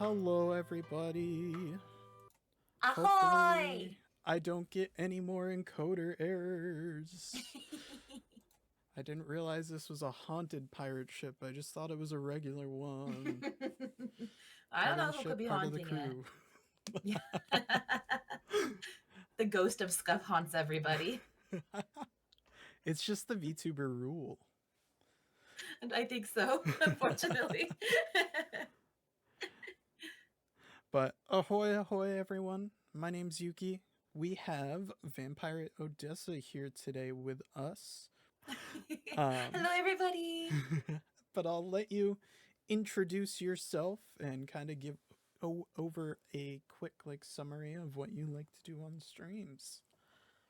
Hello, everybody. Ahoy! Hopefully, I don't get any more encoder errors. I didn't realize this was a haunted pirate ship. I just thought it was a regular one. I don't Part of know the who could ship, be part of the haunting it. crew. Yeah. The ghost of Scuff haunts everybody. It's just the VTuber rule. And I think so, unfortunately. But ahoy, ahoy, everyone. My name's Yuki. We have Vampirate Odessa here today with us. Hello, everybody. But I'll let you introduce yourself and kind of give over a quick summary of what you like to do on streams.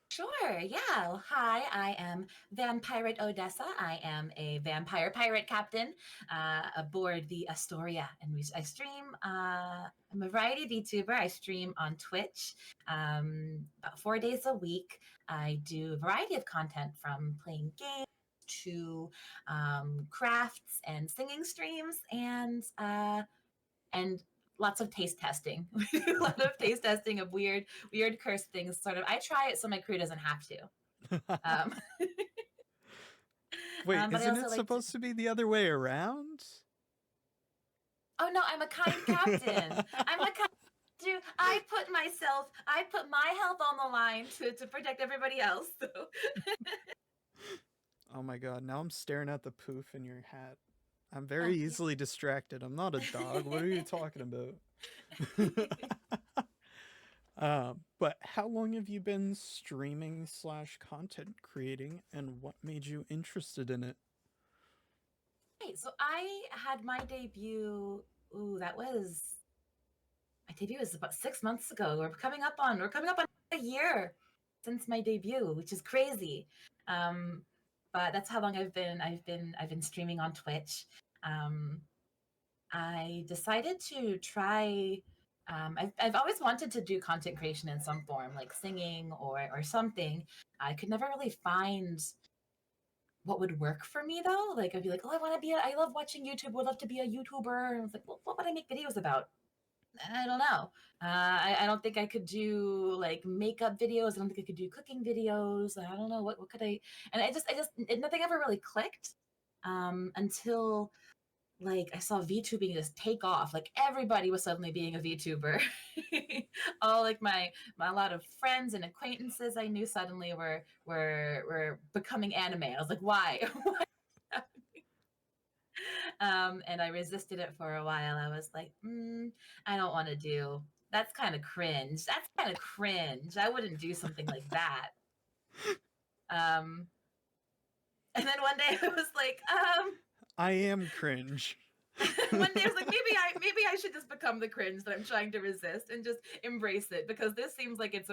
Sure, yeah. Well, hi, I am Vampirate Odessa. I am a vampire pirate captain aboard the Astoria. And I stream, I'm a variety VTuber. I stream on Twitch about 4 days a week. I do a variety of content from playing games to crafts and singing streams and lots of taste testing. A lot of taste testing of weird cursed things. Sort of. I try it so my crew doesn't have to. Wait, But I isn't also it like to. supposed to be the other way around? Oh no, I'm a kind captain. I'm a kind. Dude, I put my health on the line to protect everybody else. So. Oh my god, now I'm staring at the poof in your hat. I'm very easily distracted. I'm not a dog. What are you talking about? But how long have you been streaming / content creating, and what made you interested in it? Right, so I had my debut. Ooh, my debut was about 6 months ago. We're coming up on a year since my debut, which is crazy. But that's how long I've been streaming on Twitch. I decided to try. I've always wanted to do content creation in some form, like singing or something. I could never really find what would work for me though. Like I'd be like, oh, I love watching YouTube. Would love to be a YouTuber. And I was like, well, what would I make videos about? I don't know. I don't think I could do like makeup videos. I don't think I could do cooking videos. I don't know what could I. And nothing ever really clicked until like I saw VTubing just take off. Like everybody was suddenly being a VTuber. All like a lot of friends and acquaintances I knew suddenly were becoming anime. I was like, why? And I resisted it for a while. I was like, I don't want to do. That's kind of cringe. That's kind of cringe. I wouldn't do something like that. And then one day I was like, I am cringe. one day I was like, maybe I should just become the cringe that I'm trying to resist and just embrace it, because this seems like it'd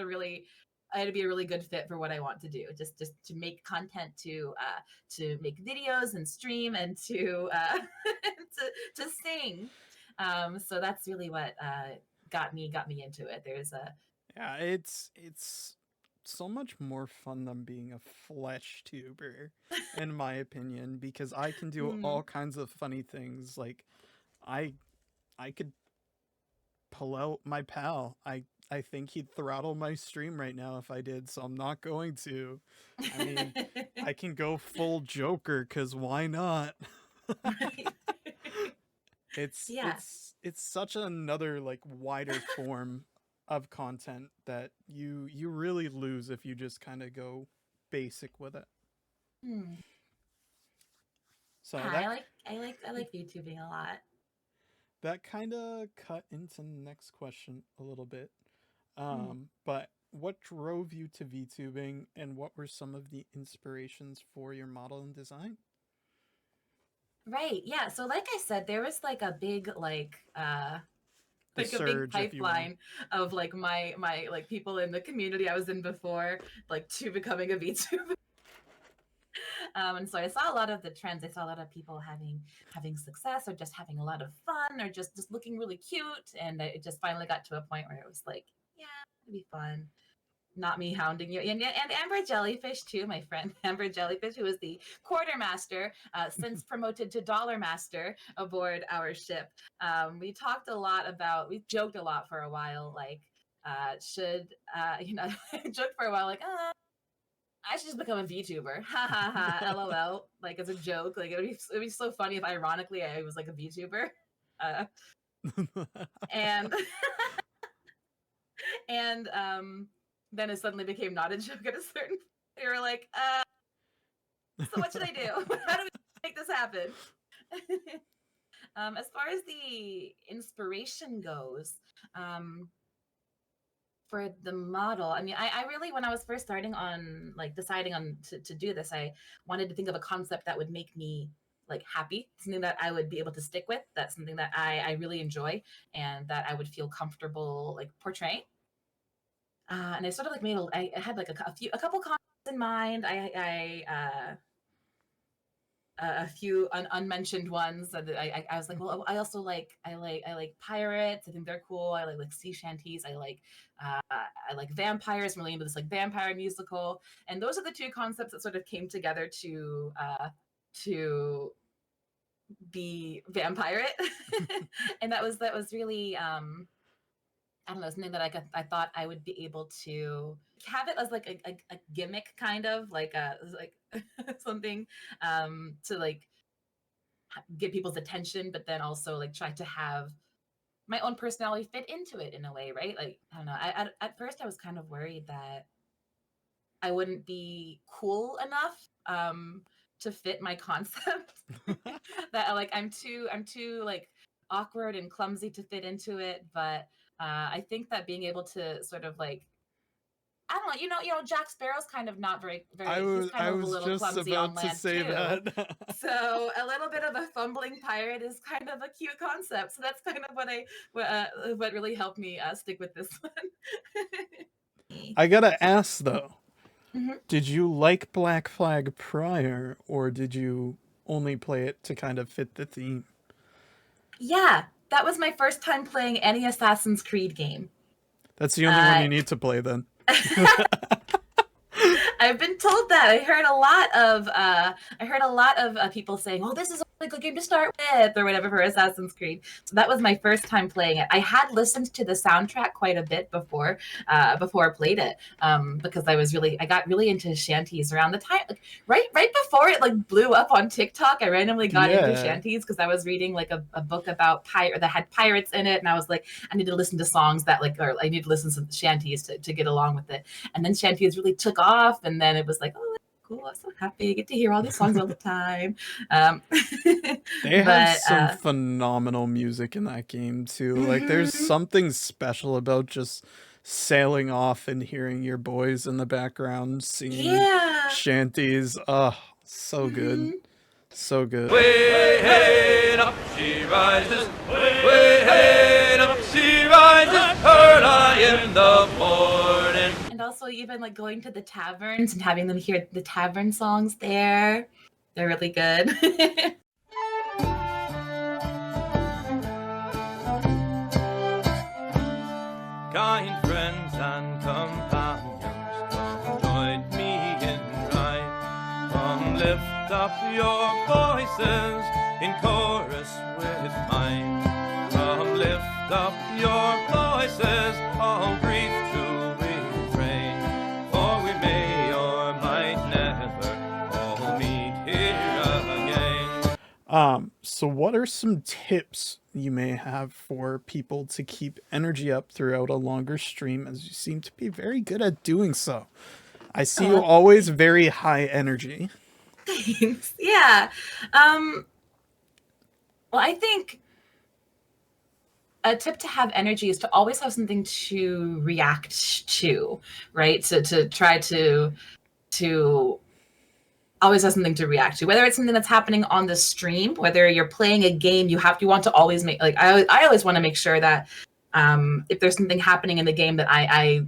be a really good fit for what I want to do. Just to make content, to make videos and stream and to to sing. So that's really what got me into it. Yeah, it's so much more fun than being a flesh tuber, in my opinion, because I can do all kinds of funny things. Like, I could pull out my pal. I think he'd throttle my stream right now if I did, so I'm not going to. I mean, I can go full Joker, cause why not? It's Yeah. it's such another wider form of content that you really lose if you just kind of go basic with it. So Yeah, that I like YouTubing a lot. that kind of cut into the next question a little bit. But what drove you to VTubing, and what were some of the inspirations for your model and design? Right. Yeah. So like I said, there was like a big The a big surge, if you will. pipeline of like my like people in the community I was in before, like to becoming a VTuber. And so I saw a lot of the trends. I saw a lot of people having success, or just having a lot of fun, or just looking really cute. And it just finally got to a point where it was like, yeah, it'd be fun. not me hounding you. And Amber Jellyfish too, my friend Amber Jellyfish, who is the quartermaster, since promoted to dollar master aboard our ship. We talked a lot about, we joked a lot for a while, like should I joked for a while, like I should just become a VTuber. Ha ha ha. LOL. Like as a joke. Like it'd be so funny if ironically I was like a VTuber. Uh, and and then it suddenly became not a joke at a certain point. You were like, so what should I do? How do we make this happen? As far as the inspiration goes, for the model, I mean, I really, when I was first starting on like deciding on to do this, I wanted to think of a concept that would make me like happy, something that I would be able to stick with, that's something that I really enjoy and that I would feel comfortable like portraying. And I sort of like I had like a couple concepts in mind. A few unmentioned ones that I was like, well, I like pirates. I think they're cool. I like sea shanties. I like vampires. I'm really into this like vampire musical, and those are the two concepts that sort of came together to be Vampirate. And that was really I don't know, something that I thought I would be able to have it as like a gimmick, kind of like something to like get people's attention, but then also like try to have my own personality fit into it in a way, right? Like I don't know. At first I was kind of worried that I wouldn't be cool enough to fit my concept. That like I'm too like awkward and clumsy to fit into it, but I think that being able to sort of like I don't know, Jack Sparrow's kind of not he's kind of a was little just clumsy on about to land say too. that. So a little bit of a fumbling pirate is kind of a cute concept. So that's kind of what really helped me stick with this one. I gotta ask though, Mhm. did you like Black Flag prior, or did you only play it to kind of fit the theme? Yeah, that was my first time playing any Assassin's Creed game. That's the only one you need to play then. I've been told that. I heard a lot of people saying, "Oh, this is a really good game to start with," or whatever for Assassin's Creed. So that was my first time playing it. I had listened to the soundtrack quite a bit before I played it, because I got really into shanties around the time, like, right before it like blew up on TikTok. I randomly got into shanties because I was reading like a book about that had pirates in it, and I was like, I need to listen to songs that like, or I need to listen to shanties to get along with it. And then shanties really took off, and then it was like, oh, cool, I'm so happy I get to hear all these songs all the time. They have some phenomenal music in that game too. Like there's something special about just sailing off and hearing your boys in the background singing shanties. Oh, so good. So good. Way hey, up she rises, way hey, up she rises, early in the morning. And also even like going to the taverns and having them hear the tavern songs there. They're really good. Kind friends and companions, come join me in rhyme. Come lift up your voices in chorus with mine. Come lift up your voices, all grief to refrain. For we may or might never all meet here again. So what are some tips you may have for people to keep energy up throughout a longer stream, as you seem to be very good at doing so? I see you always very high energy. Thanks. Yeah. Well, I think a tip to have energy is to always have something to react to, right? To try to always have something to react to, whether it's something that's happening on the stream, whether you're playing a game, you want to always make, like, I always want to make sure that if there's something happening in the game that I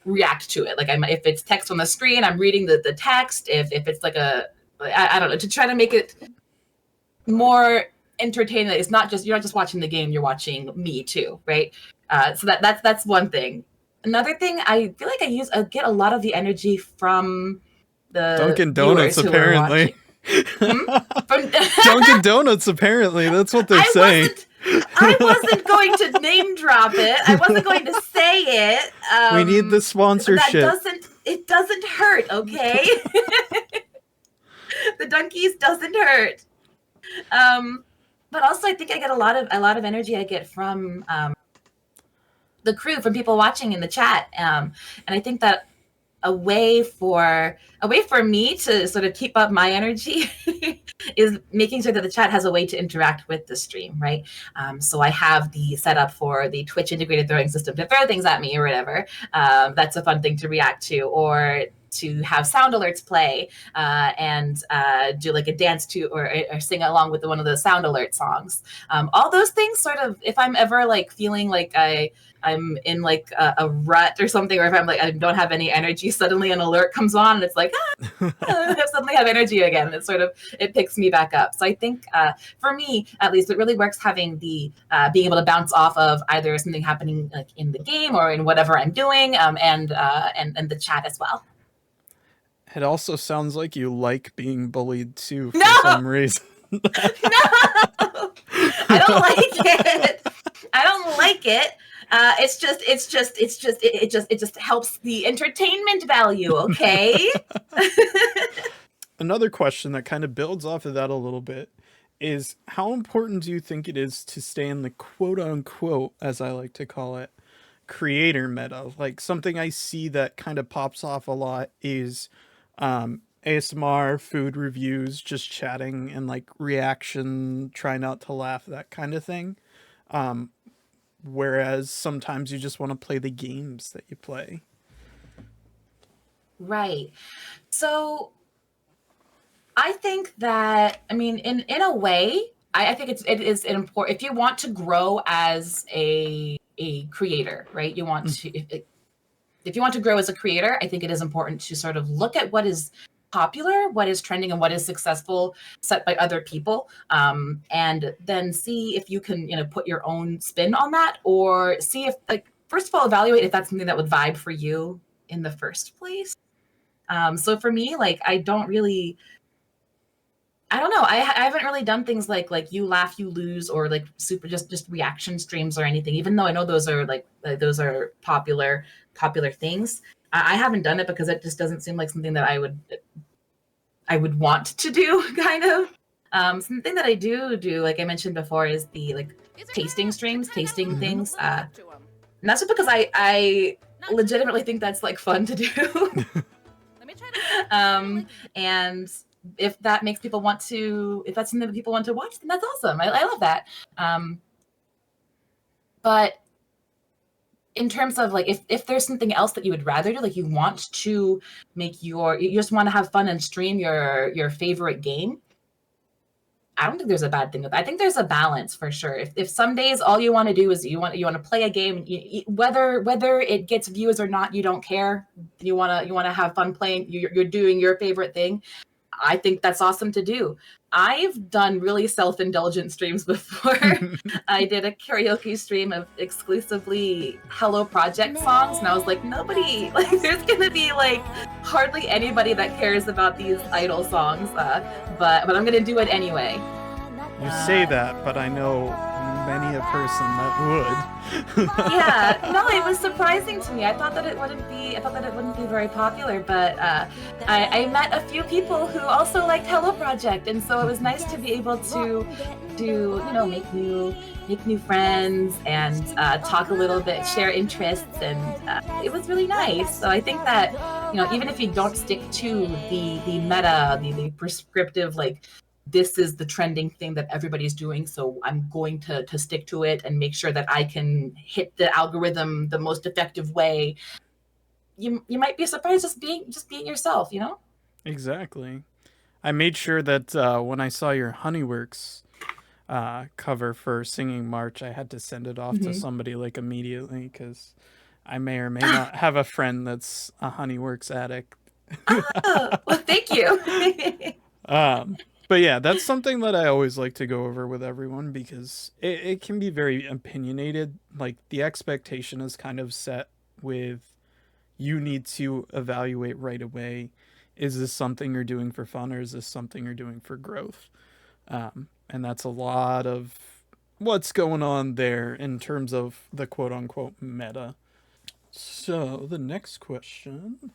react to it. Like if it's text on the screen, I'm reading the text. If it's like I don't know, to try to make it more entertaining. It's not just, you're not just watching the game, you're watching me too, right? So that's one thing. Another thing, I feel like I get a lot of the energy from the Dunkin' Donuts, viewers who are apparently. From Dunkin' Donuts, apparently. That's what they're saying. I wasn't going to name drop it. I wasn't going to say it. We need the sponsorship. It doesn't hurt, okay? The Dunkies doesn't hurt. But also I think I get a lot of energy I get from the crew, from people watching in the chat. And I think that a way for me to sort of keep up my energy is making sure that the chat has a way to interact with the stream, right? So I have the setup for the Twitch integrated throwing system to throw things at me or whatever. That's a fun thing to react to, or to have sound alerts play and do like a dance to or sing along with one of the sound alert songs. All those things sort of, if I'm ever like feeling like I'm in like a rut or something, or if I'm like I don't have any energy, suddenly an alert comes on and it's like I suddenly have energy again. It picks me back up. So I think for me at least, it really works having the being able to bounce off of either something happening like in the game or in whatever I'm doing, and the chat as well. It also sounds like you like being bullied too for some reason. No, I don't like it. I don't like it. It just helps the entertainment value, okay? Another question that kind of builds off of that a little bit is, how important do you think it is to stay in the quote unquote, as I like to call it, creator meta? Like, something I see that kind of pops off a lot is ASMR, food reviews, just chatting and like reaction, try not to laugh, that kind of thing. Whereas sometimes you just want to play the games that you play. Right. So I think that, I mean, in a way, I think it is important if you want to grow as a creator, right? You want to, if you want to grow as a creator, I think it is important to sort of look at what is popular, what is trending, and what is successful set by other people, and then see if you can, put your own spin on that, or see if, like, first of all, evaluate if that's something that would vibe for you in the first place. So for me, like, I don't know. I haven't really done things like you laugh, you lose, or like super just reaction streams or anything, even though I know those are those are popular things. I haven't done it because it just doesn't seem like something that I would want to do, kind of. Something that I do, like I mentioned before, is the like tasting streams, tasting things. And that's just because I legitimately think that's like fun to do. And if that makes people want to, if that's something that people want to watch, then that's awesome. I love that. But in terms of like, if there's something else that you would rather do, like you want to make you just want to have fun and stream your favorite game, I don't think there's a bad thing with that. I think there's a balance for sure. If some days all you want to do is you want to play a game, whether it gets views or not, you don't care. You want to have fun playing. You're doing your favorite thing. I think that's awesome to do. I've done really self-indulgent streams before. I did a karaoke stream of exclusively Hello Project songs, and I was like, nobody, like, there's gonna be like hardly anybody that cares about these idol songs, but I'm gonna do it anyway. You say that, but I know many a person that would. Yeah, no, it was surprising to me. I thought that it wouldn't be very popular, but I met a few people who also liked Hello Project, and so it was nice to be able to make new friends and talk a little bit, share interests, and it was really nice. So I think that even if you don't stick to the meta, the prescriptive, like, this is the trending thing that everybody's doing, so I'm going to stick to it and make sure that I can hit the algorithm the most effective way. You might be surprised just being yourself, Exactly. I made sure that when I saw your Honeyworks cover for Singing March, I had to send it off to somebody like immediately, because I may or may not have a friend that's a Honeyworks addict. Oh, well, thank you. But yeah, that's something that I always like to go over with everyone, because it can be very opinionated. Like, the expectation is kind of set with you need to evaluate right away, is this something you're doing for fun, or is this something you're doing for growth? And that's a lot of what's going on there in terms of the quote unquote meta. So the next question,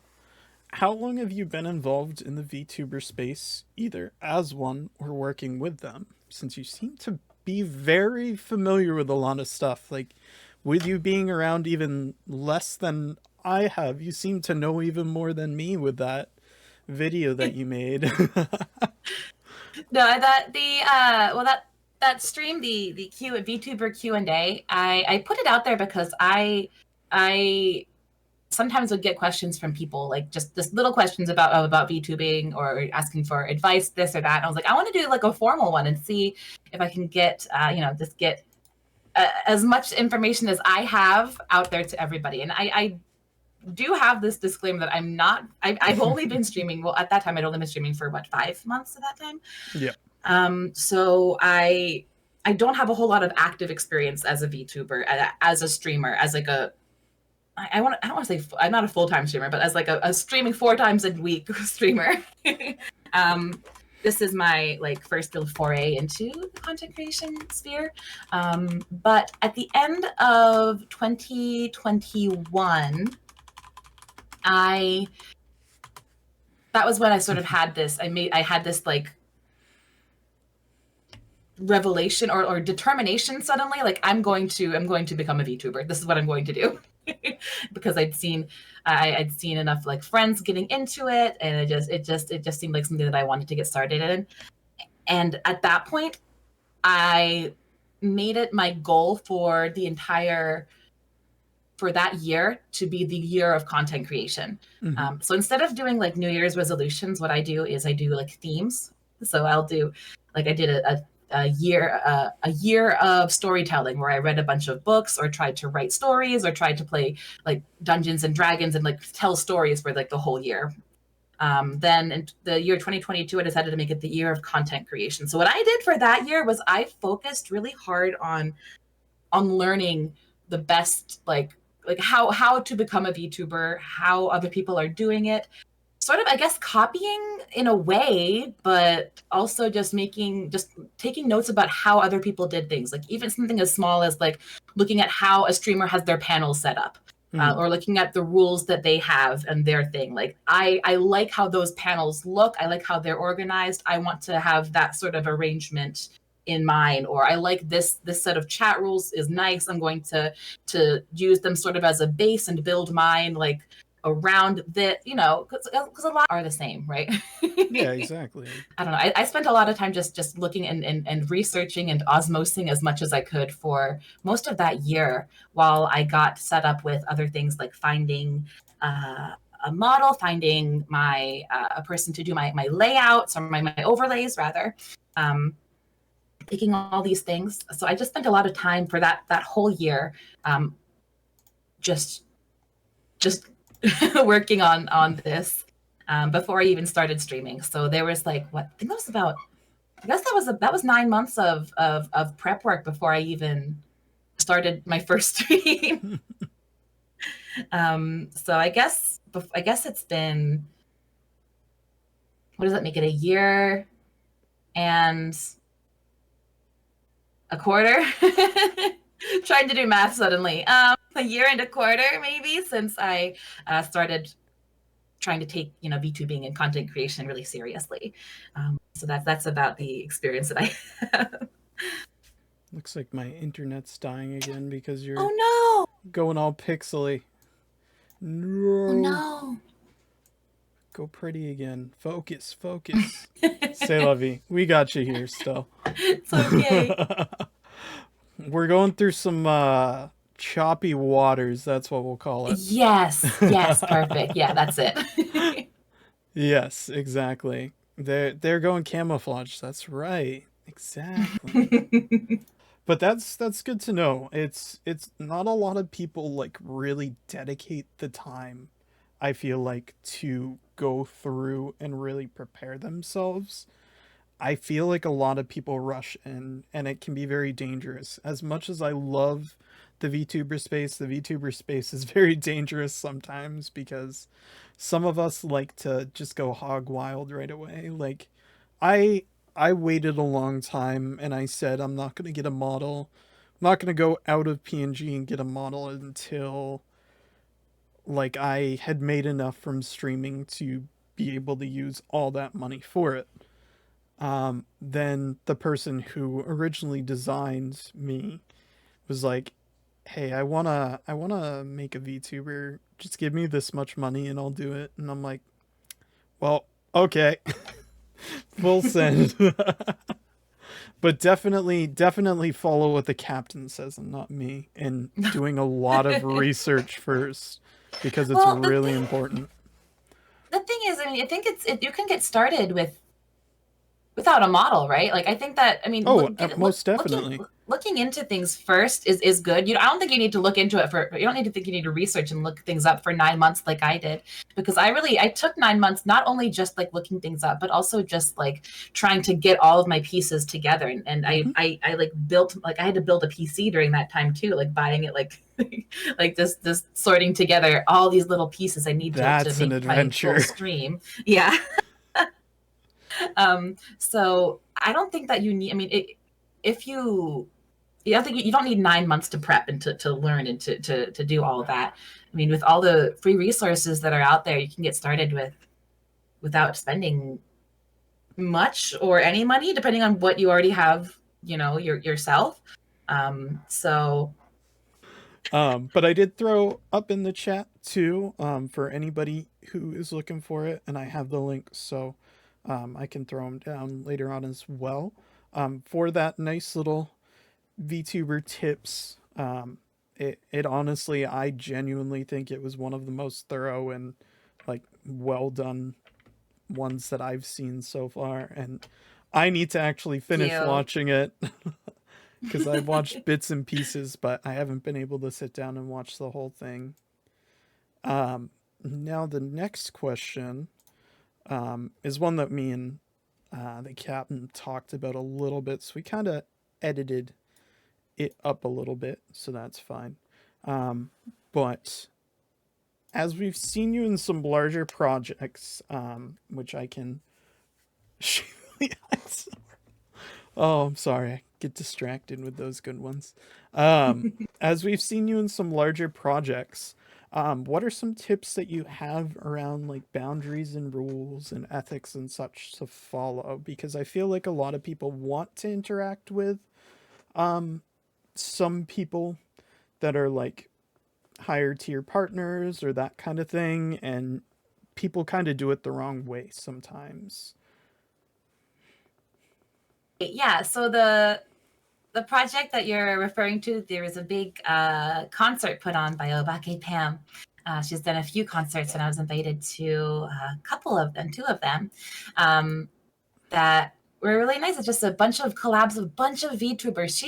how long have you been involved in the VTuber space, either as one or working with them? Since you seem to be very familiar with a lot of stuff, like with you being around even less than I have, you seem to know even more than me with that video that you made. No, that stream, the VTuber Q&A, I put it out there because I sometimes would get questions from people, like just little questions about VTubing or asking for advice, this or that. And I was like, I want to do like a formal one and see if I can get, just get as much information as I have out there to everybody. And I do have this disclaimer that I've only been streaming. Well, at that time, I'd only been streaming for 5 months at that time. Yeah. So I don't have a whole lot of active experience as a VTuber, as a streamer, as like I don't want to say I'm not a full-time streamer, but as like a streaming 4 times a week streamer. This is my like first real foray into the content creation sphere. But at the end of 2021, that was when I sort of had this, I had this like revelation or determination suddenly, like I'm going to become a VTuber. This is what I'm going to do. Because I'd seen enough like friends getting into it, and it just seemed like something that I wanted to get started in. And at that point, I made it my goal for that year to be the year of content creation. Mm-hmm. So instead of doing like New Year's resolutions, what I do is I do like themes. So I'll do like I did a year of storytelling where I read a bunch of books or tried to write stories or tried to play like Dungeons and Dragons and like tell stories for like the whole year. Then in the year 2022, I decided to make it the year of content creation. So what I did for that year was I focused really hard on learning the best like how to become a VTuber, how other people are doing it, sort of, I guess, copying in a way, but also just taking notes about how other people did things. Like even something as small as like looking at how a streamer has their panel set up, or looking at the rules that they have and their thing. Like I like how those panels look. I like how they're organized. I want to have that sort of arrangement in mind, or I like this set of chat rules is nice. I'm going to use them sort of as a base and build mine like around that, because a lot are the same, right? Yeah, exactly. I don't know. I spent a lot of time just looking and researching and osmosing as much as I could for most of that year, while I got set up with other things like finding a model, finding a person to do my layouts or my overlays rather, picking all these things. So I just spent a lot of time for that whole year, just working on this before I even started streaming. So there was like I guess that was 9 months of prep work before I even started my first stream. So I guess it's been, what does that make it, a year and a quarter? Trying to do math suddenly. A year and a quarter maybe since I started trying to take VTubing and content creation really seriously. So that's about the experience that I have. Looks like my internet's dying again because you're going all pixely. No. Oh no. Go pretty again. Focus. C'est la vie. We got you here still. It's okay. We're going through some choppy waters. That's what we'll call it. Yes, perfect. Yeah, that's it. Yes, exactly. They're going camouflage. That's right. Exactly. But that's good to know. It's not a lot of people like really dedicate the time, I feel like, to go through and really prepare themselves. I feel like a lot of people rush in, and it can be very dangerous. As much as I love the the VTuber space is very dangerous sometimes because some of us like to just go hog wild right away. Like, I I waited a long time and I said I'm not gonna get a model. I'm not gonna go out of PNG and get a model until like I had made enough from streaming to be able to use all that money for it. Then the person who originally designed me was like, "Hey, I wanna make a VTuber. Just give me this much money and I'll do it." And I'm like, "Well, okay, full send." But definitely follow what the captain says and not me, and doing a lot of research first because it's Well, really important. the thing is, I mean, I think you can get started without a model, right? Like I think that, I mean, Oh, most looking definitely. looking into things first is good. I don't think you need to look into it you don't need to think you need to research and look things up for 9 months like I did, because I took 9 months, not only just like looking things up, but also just like trying to get all of my pieces together. And Mhm. I like built, like I had to build a PC during that time too, like buying it, like like this sorting together all these little pieces I need to That's an make my full adventure. stream. Yeah. So I don't think that you need, I mean, if you, I think you don't need 9 months to prep and to learn and to do all of that. I mean, with all the free resources that are out there, you can get started without spending much or any money, depending on what you already have, yourself. So But I did throw up in the chat too, for anybody who is looking for it, and I have the link, so I can throw them down later on as well. For that nice little VTuber tips, it honestly, I genuinely think it was one of the most thorough and like well done ones that I've seen so far, and I need to actually finish you. watching it because I've watched bits and pieces, but I haven't been able to sit down and watch the whole thing. Now the next question is one that me and the captain talked about a little bit, so we kind of edited it up a little bit, so that's fine. But as we've seen you in some larger projects, which I can oh, I'm sorry. I get distracted with those good ones. As we've seen you in some larger projects, what are some tips that you have around like boundaries and rules and ethics and such to follow? Because I feel like a lot of people want to interact with some people that are like higher tier partners or that kind of thing, and people kind of do it the wrong way sometimes. Yeah, so the project that you're referring to, there was a big concert put on by Obake Pam. She's done a few concerts, and I was invited to a couple of them, two of them, that were really nice. It's just a bunch of collabs, a bunch of VTubers.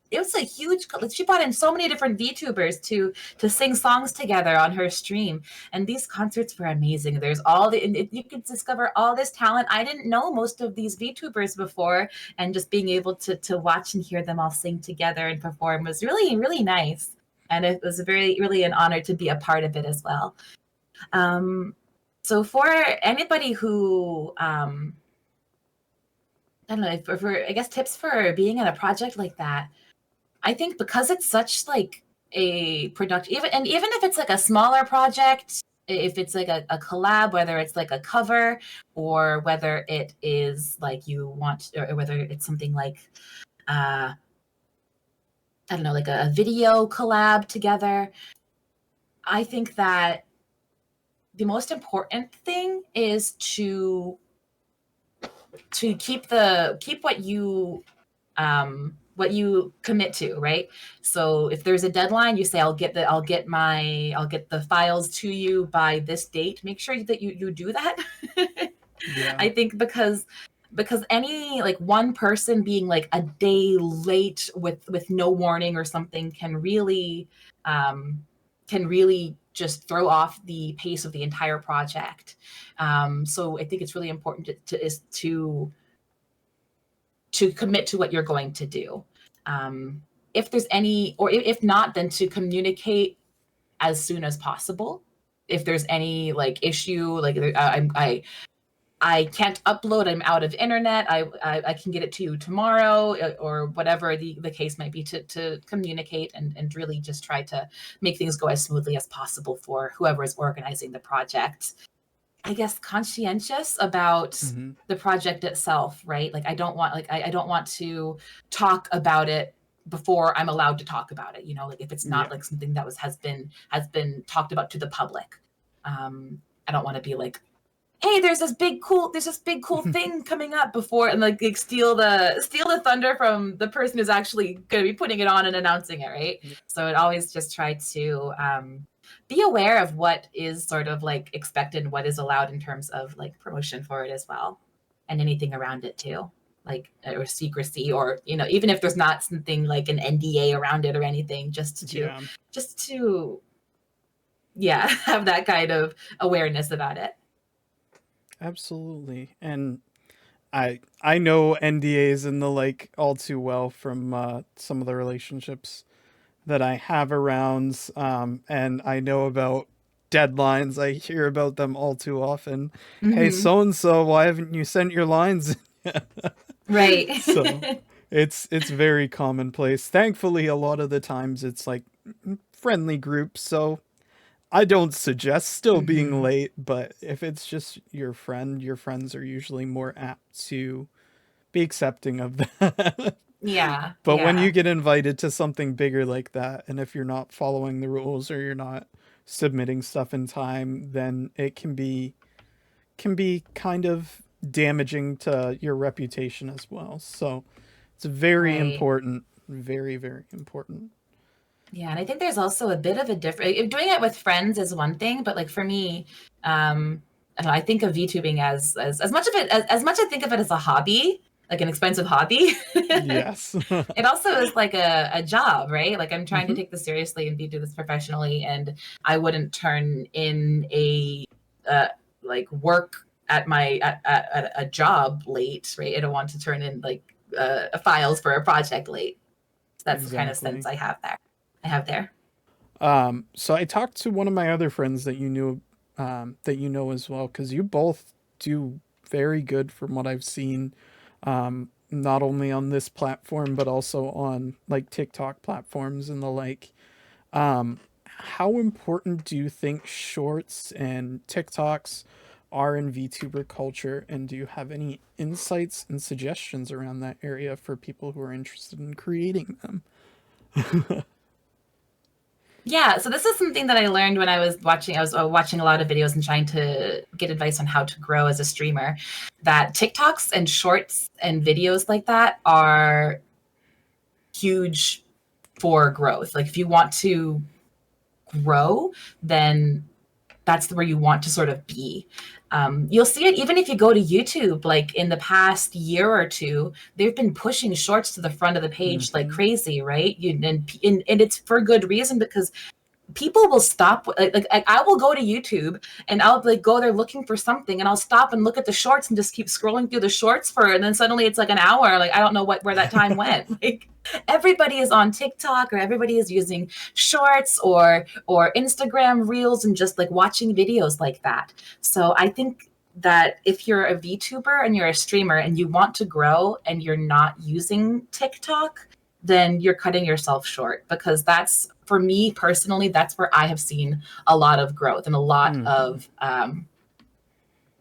It was a huge. She brought in so many different VTubers to sing songs together on her stream, and these concerts were amazing. There's you could discover all this talent. I didn't know most of these VTubers before, and just being able to watch and hear them all sing together and perform was really, really nice. And it was really an honor to be a part of it as well. So for anybody who I don't know, for I guess tips for being in a project like that, I think because it's such like a production, even if it's like a smaller project, if it's like a collab, whether it's like a cover or whether it is like you want, or whether it's something like I don't know, like a video collab together, I think that the most important thing is to keep what you commit to, right? So if there's a deadline, you say I'll get the files to you by this date. Make sure that you do that. Yeah. I think because any like one person being like a day late with no warning or something can really just throw off the pace of the entire project. So I think it's really important to to commit to what you're going to do. If there's any, or if not, then to communicate as soon as possible. If there's any like issue, like I can't upload, I'm out of internet, I can get it to you tomorrow, or whatever the case might be, to communicate and really just try to make things go as smoothly as possible for whoever is organizing the project. I guess conscientious about the project itself, right? Like I don't want to talk about it before I'm allowed to talk about it. You know, like if it's not like something that has been talked about to the public. I don't want to be like, hey, there's this big cool thing coming up before, and like steal the thunder from the person who's actually going to be putting it on and announcing it, right? So I'd always just try to be aware of what is sort of like expected and what is allowed in terms of like promotion for it as well, and anything around it too, like or secrecy, or you know, even if there's not something like an NDA around it or anything, just to have that kind of awareness about it. Absolutely. And I know NDAs and the like all too well from some of the relationships that I have around, and I know about deadlines. I hear about them all too often. Hey, so and so, why haven't you sent your lines? Right. So it's very commonplace. Thankfully, a lot of the times it's like friendly groups, so I don't suggest still being late, but if it's just your friend, your friends are usually more apt to be accepting of that. Yeah. But when you get invited to something bigger like that, and if you're not following the rules or you're not submitting stuff in time, then it can be kind of damaging to your reputation as well. So it's very important, very, very important. Yeah, and I think there's also a bit of a difference. Doing it with friends is one thing, but like for me, I don't know, I think of VTubing as much of it as much I think of it as a hobby, like an expensive hobby. Yes. It also is like a job, right? Like I'm trying to take this seriously and do this professionally, and I wouldn't turn in a like work at my at a job late, right? I don't want to turn in like files for a project late. So that's the kind of sense I have there. So I talked to one of my other friends that you knew, that you know as well, because you both do very good from what I've seen, not only on this platform but also on like TikTok platforms and the like. How important do you think shorts and TikToks are in VTuber culture, and do you have any insights and suggestions around that area for people who are interested in creating them? Yeah, so this is something that I learned when I was watching a lot of videos and trying to get advice on how to grow as a streamer, that TikToks and shorts and videos like that are huge for growth. Like if you want to grow, then that's where you want to sort of be. You'll see it even if you go to YouTube. Like in the past year or two, they've been pushing shorts to the front of the page like crazy, right? And it's for good reason, because people will stop. Like I will go to YouTube and I'll like go there looking for something, and I'll stop and look at the shorts and just keep scrolling through the shorts and then suddenly it's like an hour. Like I don't know where that time went. Like everybody is on TikTok, or everybody is using shorts or Instagram reels and just like watching videos like that. So I think that if you're a VTuber and you're a streamer and you want to grow and you're not using TikTok, then you're cutting yourself short, because that's, for me personally, that's where I have seen a lot of growth and a lot of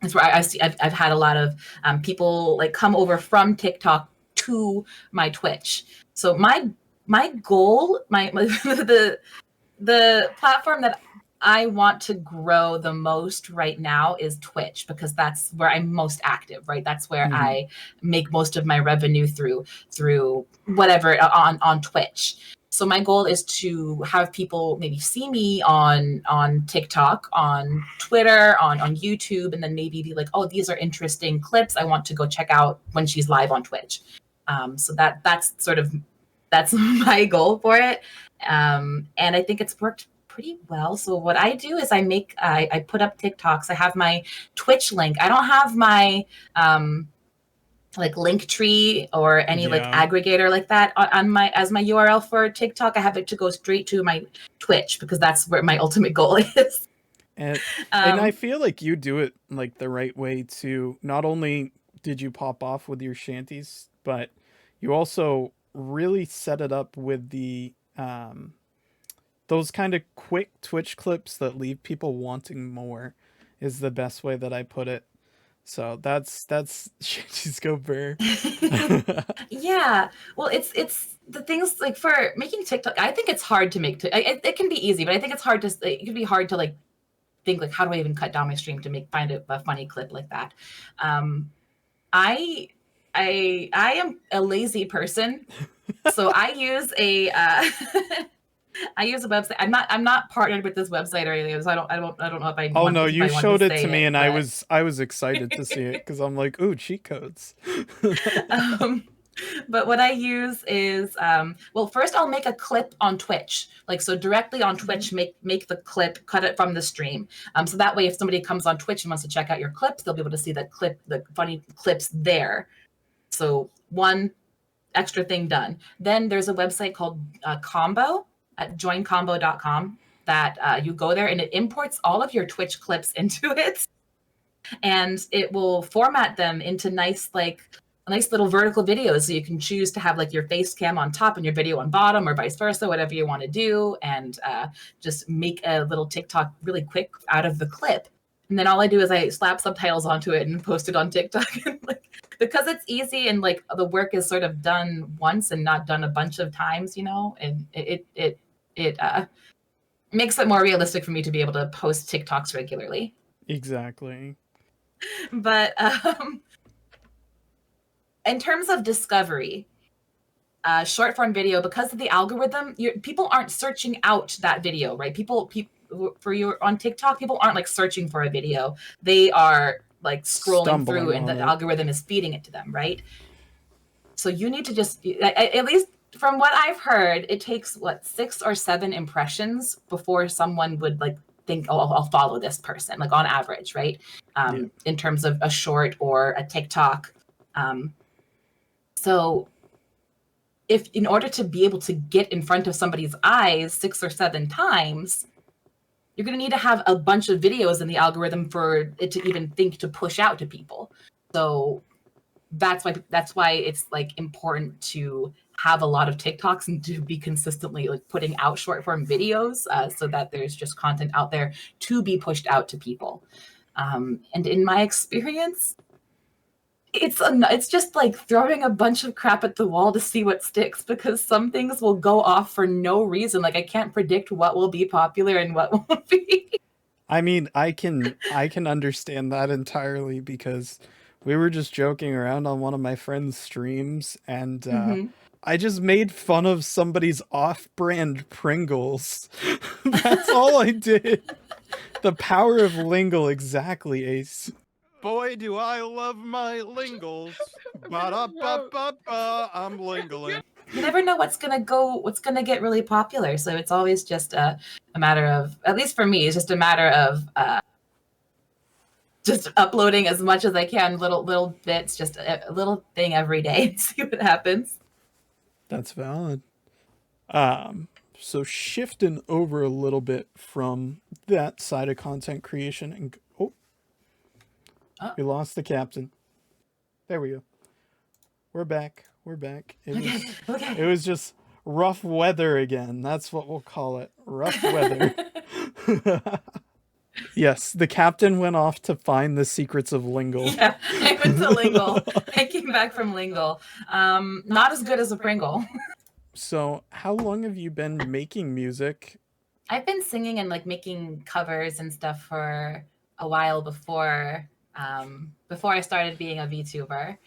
that's where I've had a lot of people like come over from TikTok to my Twitch. So my goal, the platform that I want to grow the most right now is Twitch, because that's where I'm most active, right? That's where I make most of my revenue through whatever on Twitch. So my goal is to have people maybe see me on TikTok, on Twitter, on YouTube, and then maybe be like, oh, these are interesting clips. I want to go check out when she's live on Twitch. So that's my goal for it. And I think it's worked pretty well. So what I do is I put up TikToks. I have my Twitch link. I don't have my like Linktree or any like Yeah. aggregator like that on my as my URL for TikTok, I have it to go straight to my Twitch because that's where my ultimate goal is. And I feel like you do it like the right way too. Not only did you pop off with your shanties, but you also really set it up with the those kind of quick Twitch clips that leave people wanting more is the best way that I put it. So that's Shanties Go Bear. Yeah, well, it's the things like for making TikTok. I think it's hard to make. It can be easy, but I think it's hard to. It can be hard to like think like how do I even cut down my stream to find a funny clip like that. I am a lazy person, so I use a I use a website. I'm not partnered with this website or anything, so I don't know if I. Oh no, you showed it to me, and but... I was excited to see it because I'm like, ooh, cheat codes. But what I use is well, first I'll make a clip on Twitch, like so directly on Twitch, make the clip, cut it from the stream, so that way if somebody comes on Twitch and wants to check out your clips, they'll be able to see that clip, the funny clips there. So one extra thing done. Then there's a website called Combo at joincombo.com that you go there and it imports all of your Twitch clips into it, and it will format them into nice little vertical videos, so you can choose to have like your face cam on top and your video on bottom or vice versa, whatever you want to do, and just make a little TikTok really quick out of the clip. And then all I do is I slap subtitles onto it and post it on TikTok. And like, because it's easy and like the work is sort of done once and not done a bunch of times, you know, and it makes it more realistic for me to be able to post TikToks regularly. Exactly. But in terms of discovery, short form video, because of the algorithm, people aren't searching out that video, right? People for you on TikTok, people aren't like searching for a video. They are like scrolling through and the algorithm is feeding it to them, right? So you need to just, at least from what I've heard, it takes 6 or 7 impressions before someone would like think, oh, I'll follow this person, like on average, right? In terms of a short or a TikTok. So if in order to be able to get in front of somebody's eyes 6 or 7 times, you're going to need to have a bunch of videos in the algorithm for it to even think to push out to people. So that's why it's like important to have a lot of TikToks and to be consistently like putting out short form videos, so that there's just content out there to be pushed out to people. And in my experience, it's just like throwing a bunch of crap at the wall to see what sticks, because some things will go off for no reason. Like I can't predict what will be popular and what won't be. I mean, I can understand that entirely, because we were just joking around on one of my friend's streams, and I just made fun of somebody's off-brand Pringles. That's all I did. The power of lingle, exactly, Ace. Boy, do I love my lingles. Ba-da-ba-ba-ba, I'm lingling. You never know what's gonna get really popular. So it's always just a matter of, at least for me, it's just a matter of just uploading as much as I can, little bits, just a little thing every day, and see what happens. That's valid. So shifting over a little bit from that side of content creation, and we lost the captain. There we go. We're back. It was just rough weather again. That's what we'll call it. Rough weather. Yes, the captain went off to find the secrets of Lingle. Yeah, I went to Lingle. I came back from Lingle. Not as good as a Pringle. So how long have you been making music? I've been singing and like making covers and stuff for a while before I started being a VTuber.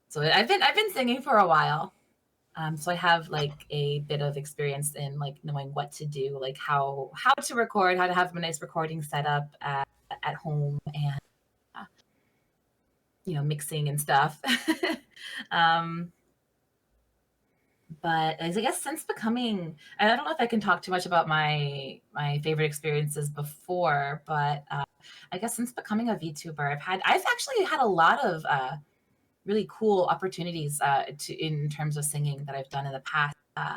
So I've been singing for a while. So I have like a bit of experience in like knowing what to do, like how to record, how to have a nice recording setup at home, and mixing and stuff. But I guess since becoming, I don't know if I can talk too much about my favorite experiences before, but I guess since becoming a VTuber, I've actually had a lot of really cool opportunities in terms of singing that I've done in the past. I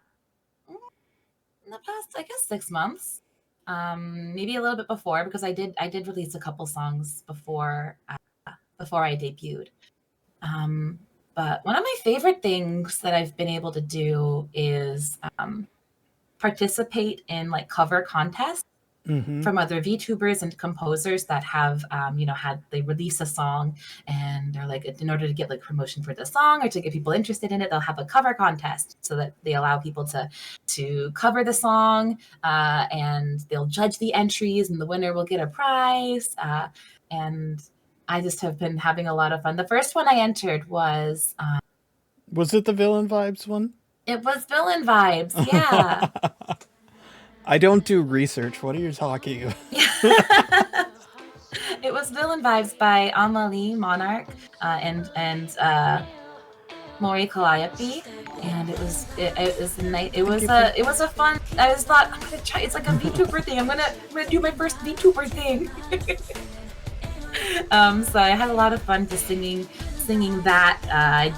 guess 6 months, maybe a little bit before, because I did release a couple songs before I debuted. But one of my favorite things that I've been able to do is participate in like cover contests from other VTubers and composers that have, they release a song and they're like, in order to get like promotion for the song or to get people interested in it, they'll have a cover contest so that they allow people to cover the song, and they'll judge the entries and the winner will get a prize. And I just have been having a lot of fun. The first one I entered was it the Villain Vibes one? It was Villain Vibes, yeah. I don't do research. What are you talking about? It was Villain Vibes by Amelie Monarch and Maury Calliope, and it was nice. It was a fun. I just thought I'm gonna try. It's like a VTuber thing. I'm gonna do my first VTuber thing. So I had a lot of fun just singing that. I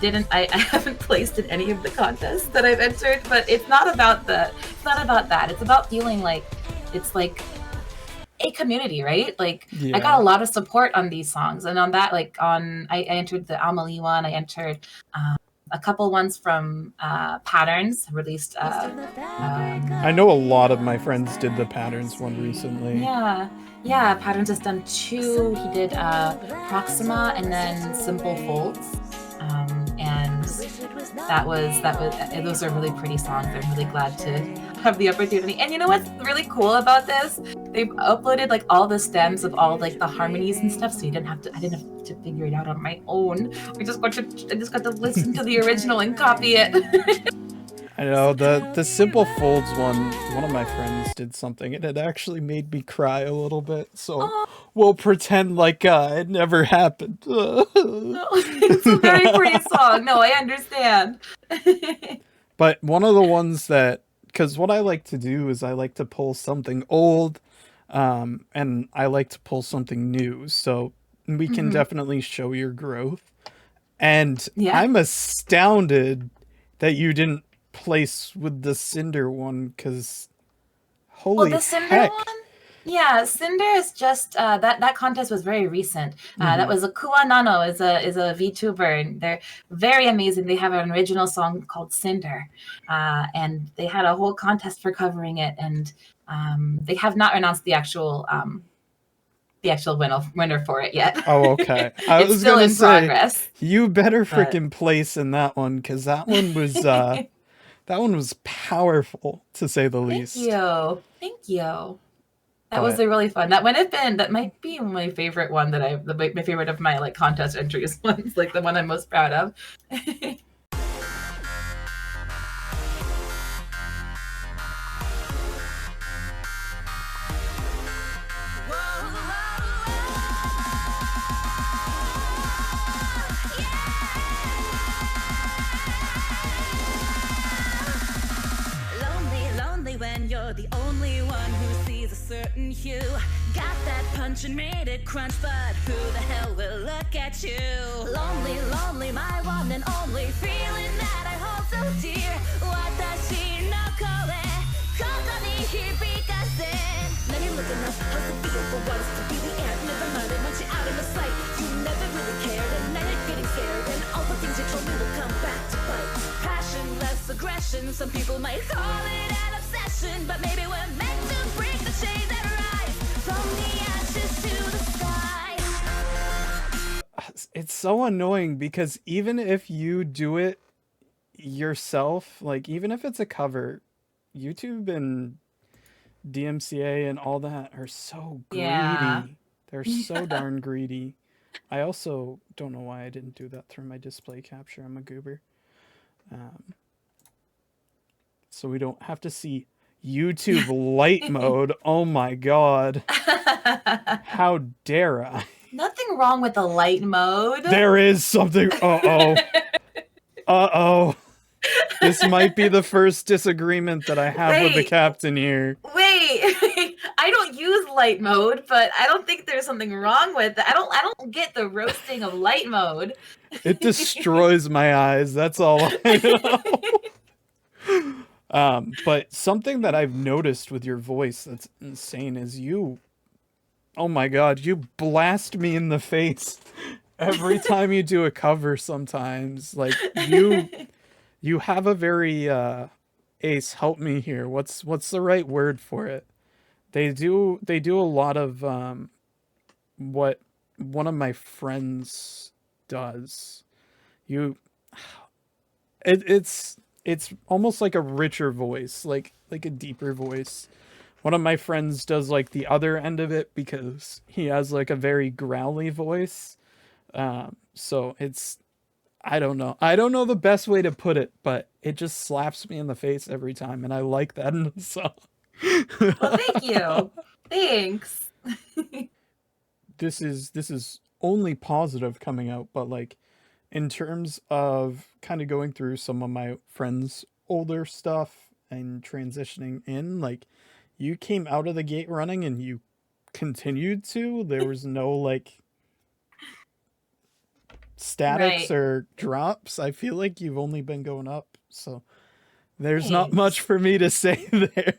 haven't placed in any of the contests that I've entered, but it's not about that. It's about feeling like it's like a community, right? Like I got a lot of support on these songs, and on that, like I entered the Amelie one. I entered a couple ones from Patterns released. I know a lot of my friends did the Patterns one recently. Yeah, Patterns has done 2. He did Proxima and then Simple Folds, and those are really pretty songs. I'm really glad to have the opportunity. And you know what's really cool about this? They've uploaded like all the stems of all like the harmonies and stuff, so I didn't have to figure it out on my own. I just got to listen to the original and copy it. I know the Simple Folds one of my friends did something and it actually made me cry a little bit, so we'll pretend like it never happened. No, it's a very pretty song. No, I understand. But one of the ones because what I like to do is I like to pull something old, and I like to pull something new, so we can definitely show your growth. And I'm astounded that you didn't place with the Cinder one, because holy the Cinder heck. one? Yeah, Cinder is just that contest was very recent. That was a Kua Nano is a VTuber, and they're very amazing. They have an original song called Cinder, and they had a whole contest for covering it, and they have not announced the actual winner for it yet. Oh, okay. I was still in progress. You better freaking place in that one, because that one was that one was powerful, to say the least. Thank you. That was a really fun. That might be my favorite one my favorite of my like contest entries ones, like the one I'm most proud of. When you're the only one who sees a certain hue, got that punch and made it crunch, but who the hell will look at you? Lonely, lonely, my one and only, feeling that I hold so dear. Watashi no koe, koko ni hibikasen. Now you're looking up, how's it feel for what is to be the air? Never mind it once you're out in the sight. You never really cared, and now you're getting scared, and all the things you told me will come back to bite. Passion, less aggression, some people might call it an obsession, but maybe we're meant to break the chains that rise from the ashes to the sky. It's so annoying, because even if you do it yourself, like even if it's a cover, YouTube and DMCA and all that are so greedy. They're so darn greedy. I also don't know why I didn't do that through my display capture. I'm a goober. So we don't have to see YouTube light mode. Oh my god. How dare I? Nothing wrong with the light mode. There is something. Uh-oh. Uh-oh. This might be the first disagreement that I have with the captain here. Wait. I don't use light mode, but I don't think there's something wrong with it. I don't get the roasting of light mode. It destroys my eyes. That's all I know. But something that I've noticed with your voice that's insane is you. Oh my god, you blast me in the face every time you do a cover. Sometimes, like you have a very Ace. Help me here. What's the right word for it? They do a lot of what one of my friends does. You, it's almost like a richer voice, like a deeper voice. One of my friends does like the other end of it because he has like a very growly voice. So it's, I don't know. I don't know the best way to put it, but it just slaps me in the face every time, and I like that in the song. Well, thank you. Thanks. This is only positive coming out, but like in terms of kind of going through some of my friends' older stuff and transitioning in, like you came out of the gate running and you continued to. There was no like statics Right. or drops. I feel like you've only been going up, so there's not Thanks. much for me to say there.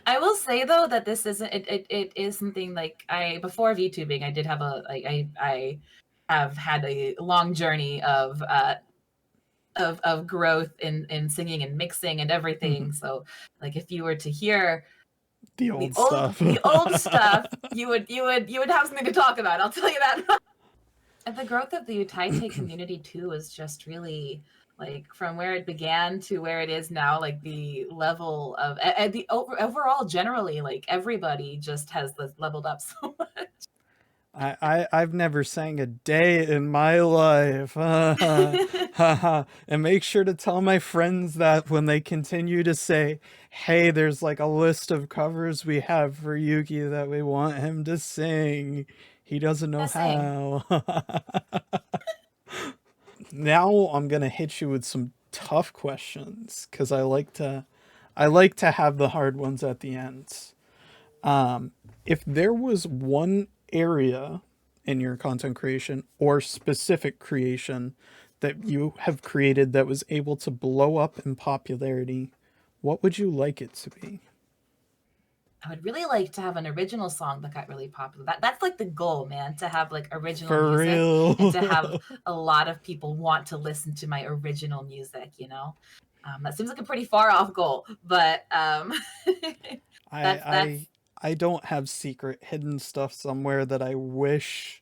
I will say though that this isn't it is something like before VTubing I did have I have had a long journey of growth in singing and mixing and everything. So like if you were to hear the old stuff, the old stuff, you would have something to talk about. I'll tell you that. And the growth of the Utaite community too is just really like from where it began to where it is now. Like the level of the overall generally, like everybody just has leveled up so much. I've never sang a day in my life. And make sure to tell my friends that when they continue to say, hey, there's like a list of covers we have for Yuuki that we want him to sing. He doesn't know how. Now I'm gonna hit you with some tough questions because I like to have the hard ones at the end. If there was one area in your content creation or specific creation that you have created that was able to blow up in popularity, what would you like it to be? I would really like to have an original song that got really popular. That's like the goal, man, to have like original For music real. and to have a lot of people want to listen to my original music, you know? That seems like a pretty far off goal, but I don't have secret hidden stuff somewhere that I wish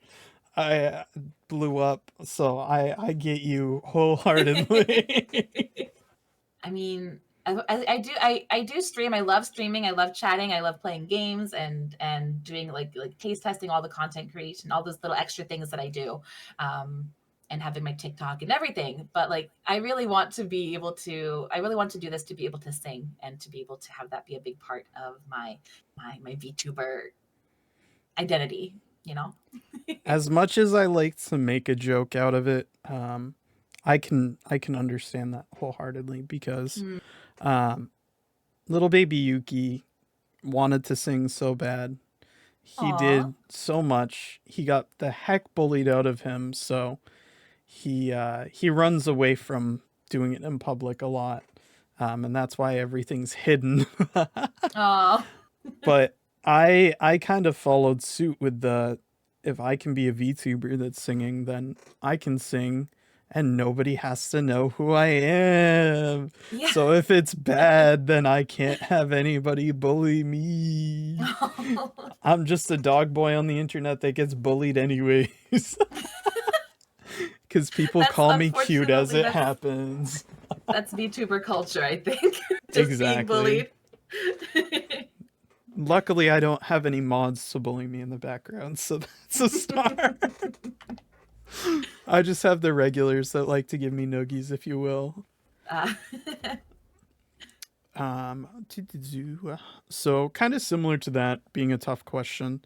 I blew up, so I get you wholeheartedly. I mean, I do stream. I love streaming. I love chatting. I love playing games and doing like taste testing, all the content creation, all those little extra things that I do, and having my TikTok and everything. But like, I really want to do this to be able to sing and to be able to have that be a big part of my VTuber identity. You know. As much as I like to make a joke out of it, I can understand that wholeheartedly because little baby Yuuki wanted to sing so bad. He did so much. He got the heck bullied out of him, so he runs away from doing it in public a lot. And that's why everything's hidden. But I kind of followed suit with the, if I can be a VTuber that's singing, then I can sing and nobody has to know who I am. Yeah. So if it's bad, then I can't have anybody bully me. I'm just a dog boy on the internet that gets bullied anyways. Because people call me cute as it happens. That's VTuber culture, I think. Just Exactly. being bullied. Luckily, I don't have any mods to bully me in the background, so that's a start. I just have the regulars that like to give me noogies, if you will. So kind of similar to that being a tough question.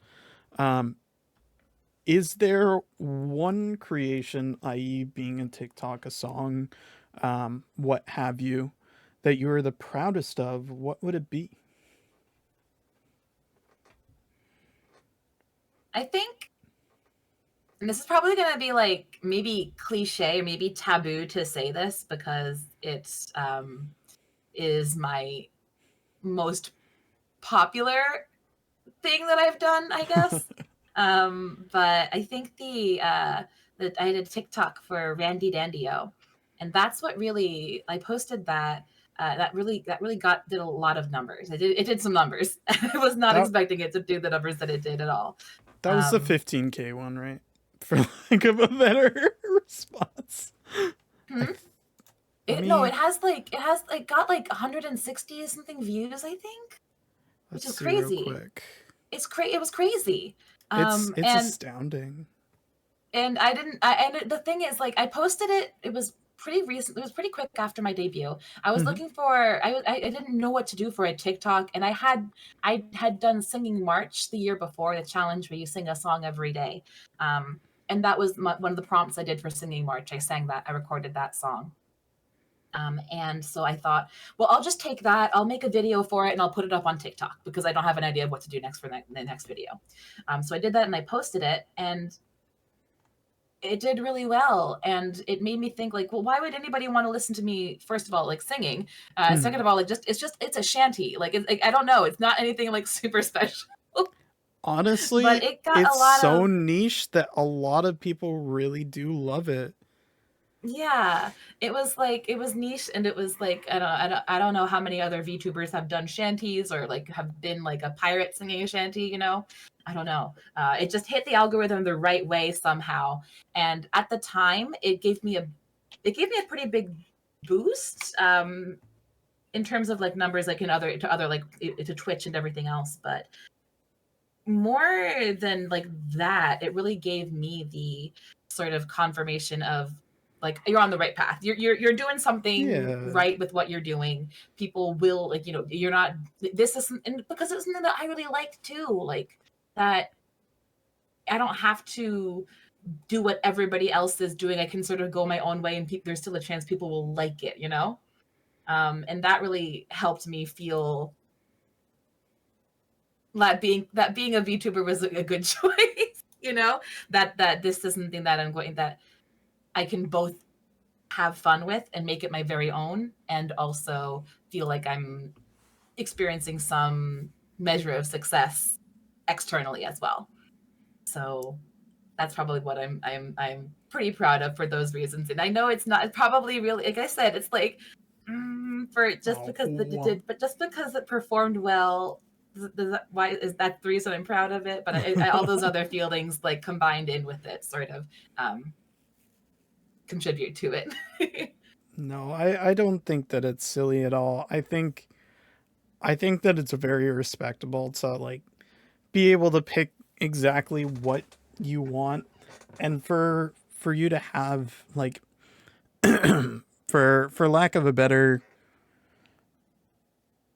Is there one creation, i.e. being a TikTok, a song, what have you, that you're the proudest of? What would it be? I think, and this is probably going to be like maybe cliche or maybe taboo to say this because it is my most popular thing that I've done, I guess. But I think that I did TikTok for Randy Dandio, and that's what really I posted that. That really did a lot of numbers. It did some numbers. I was not expecting it to do the numbers that it did at all. That was the 15K one, right? For lack of a better response. No, it has got like 160 something views, I think, which is crazy. It was crazy. It's astounding. And the thing is, like, I posted it. It was pretty recent. It was pretty quick after my debut. I was looking for. I didn't know what to do for a TikTok, and I had done Singing March the year before, the challenge where you sing a song every day. And that was one of the prompts I did for Singing March. I sang that. I recorded that song. And so I thought, well, I'll just take that. I'll make a video for it and I'll put it up on TikTok because I don't have an idea of what to do next for the next video. So I did that and I posted it, and it did really well. And it made me think, like, well, why would anybody want to listen to me? First of all, like, singing. Second of all, like, it's a shanty. Like, I don't know. It's not anything like super special. Honestly, but it's so niche that a lot of people really do love it. Yeah, it was niche, and it was like I don't know how many other VTubers have done shanties or like have been like a pirate singing a shanty, you know. I don't know. It just hit the algorithm the right way somehow, and at the time, it gave me a pretty big boost in terms of like numbers, like to other like to Twitch and everything else. But more than like that, it really gave me the sort of confirmation of, like, you're on the right path. You're doing something right with what you're doing. People will, like, you know, you're not. This isn't, and because it's something that I really like too. Like that, I don't have to do what everybody else is doing. I can sort of go my own way, and there's still a chance people will like it. You know, and that really helped me feel that being a VTuber was a good choice. You know, that this is something that that I can both have fun with and make it my very own, and also feel like I'm experiencing some measure of success externally as well. So that's probably what I'm pretty proud of for those reasons. And I know it's probably really, like I said, it's like but just because it performed well. Why is that the reason I'm proud of it? But all those other feelings like combined in with it sort of contribute to it. No, I don't think that it's silly at all. I think that it's very respectable to like be able to pick exactly what you want, and for you to have like for lack of a better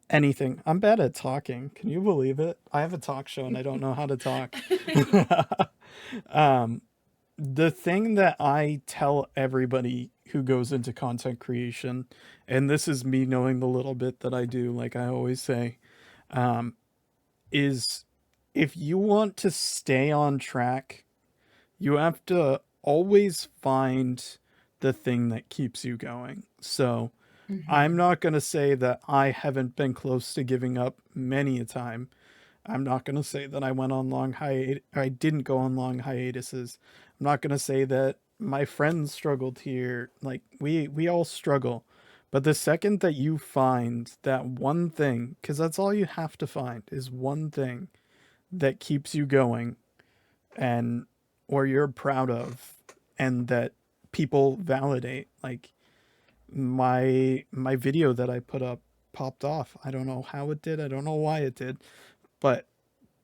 anything. I'm bad at talking. Can you believe it? I have a talk show and I don't know how to talk. The thing that I tell everybody who goes into content creation, and this is me knowing the little bit that I do, like I always say, is if you want to stay on track, you have to always find the thing that keeps you going. So I'm not going to say that I haven't been close to giving up many a time. I'm not going to say that I went on long hiatus. I didn't go on long hiatuses. I'm not going to say that my friends struggled here. Like we all struggle. But the second that you find that one thing, because that's all you have to find is one thing that keeps you going, and or you're proud of, and that people validate. Like my video that I put up popped off. I don't know how it did. I don't know why it did. But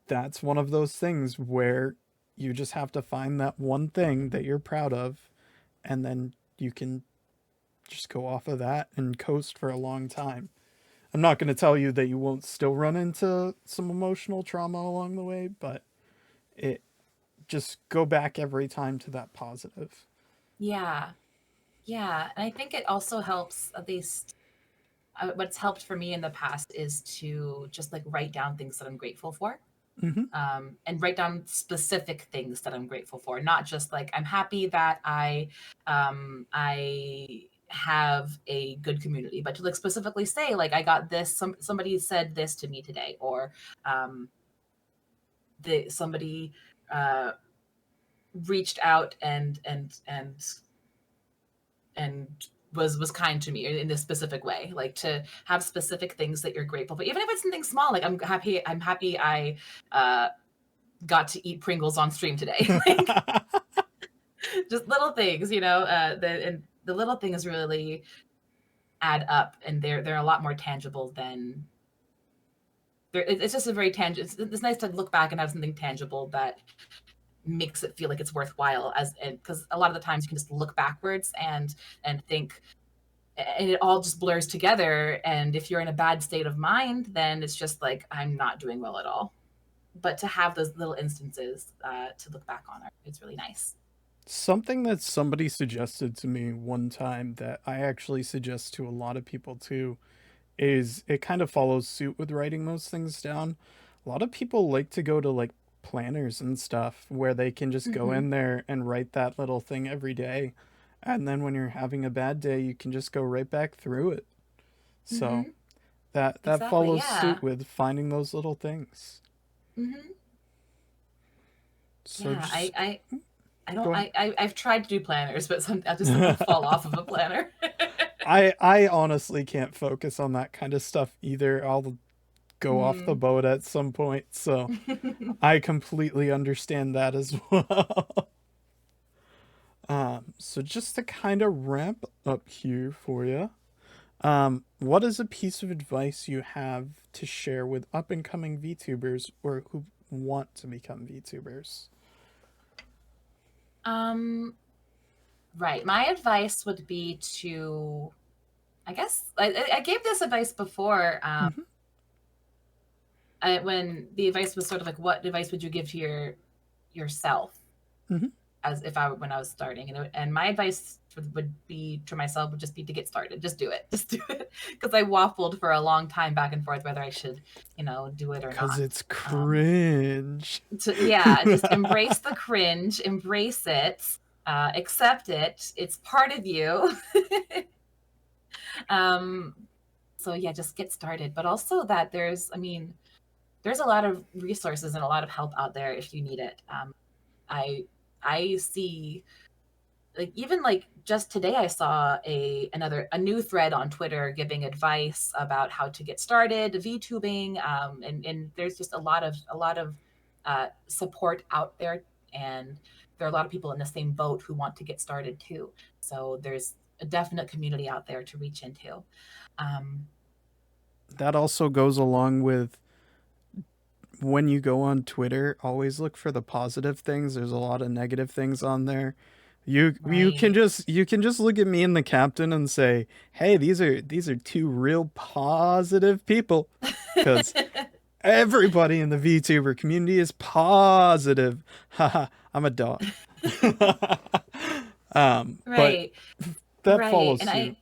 that's one of those things where you just have to find that one thing that you're proud of, and then you can just go off of that and coast for a long time. I'm not going to tell you that you won't still run into some emotional trauma along the way, but it just go back every time to that positive. Yeah. Yeah. And I think it also helps, at least what's helped for me in the past is to just like write down things that I'm grateful for. And write down specific things that I'm grateful for, not just like I'm happy that I have a good community, but to like specifically say like I got this, somebody said this to me today, or somebody reached out and was kind to me in this specific way. Like to have specific things that you're grateful for, even if it's something small. Like I'm happy I got to eat Pringles on stream today. Like, just little things, you know. And the little things really add up, and they're a lot more tangible than. It's just a very tangible. It's nice to look back and have something tangible that makes it feel like it's worthwhile, because a lot of the times you can just look backwards and think, and it all just blurs together, and if you're in a bad state of mind, then it's just like I'm not doing well at all. But to have those little instances to look back on, it's really nice. Something that somebody suggested to me one time that I actually suggest to a lot of people too is it kind of follows suit with writing those things down. A lot of people like to go to like planners and stuff where they can just go in there and write that little thing every day, and then when you're having a bad day you can just go right back through it. So that Exactly, follows yeah. suit with finding those little things. So Yeah, just, I go don't on. I've tried to do planners, but I just fall off of a planner. I honestly can't focus on that kind of stuff either. I'll go off the boat at some point, so I completely understand that as well. So just to kind of wrap up here for you, what is a piece of advice you have to share with up and coming VTubers or who want to become VTubers? Right. My advice would be to, I guess, I gave this advice before. When the advice was sort of like, what advice would you give to yourself, as if when I was starting, and my advice would be to myself would just be to get started, just do it, because I waffled for a long time back and forth whether I should, do it or not. Because it's cringe. Just embrace the cringe, embrace it, accept it. It's part of you. So yeah, just get started. But also that there's a lot of resources and a lot of help out there if you need it. I see, like, even like just today I saw a new thread on Twitter giving advice about how to get started VTubing, and there's just a lot of support out there, and there are a lot of people in the same boat who want to get started too. So there's a definite community out there to reach into. That also goes along with when you go on Twitter, always look for the positive things. There's a lot of negative things on there. You can just look at me and the captain and say, "Hey, these are two real positive people," because everybody in the VTuber community is positive. Haha, I'm a dog. Right. But that Right. follows And suit.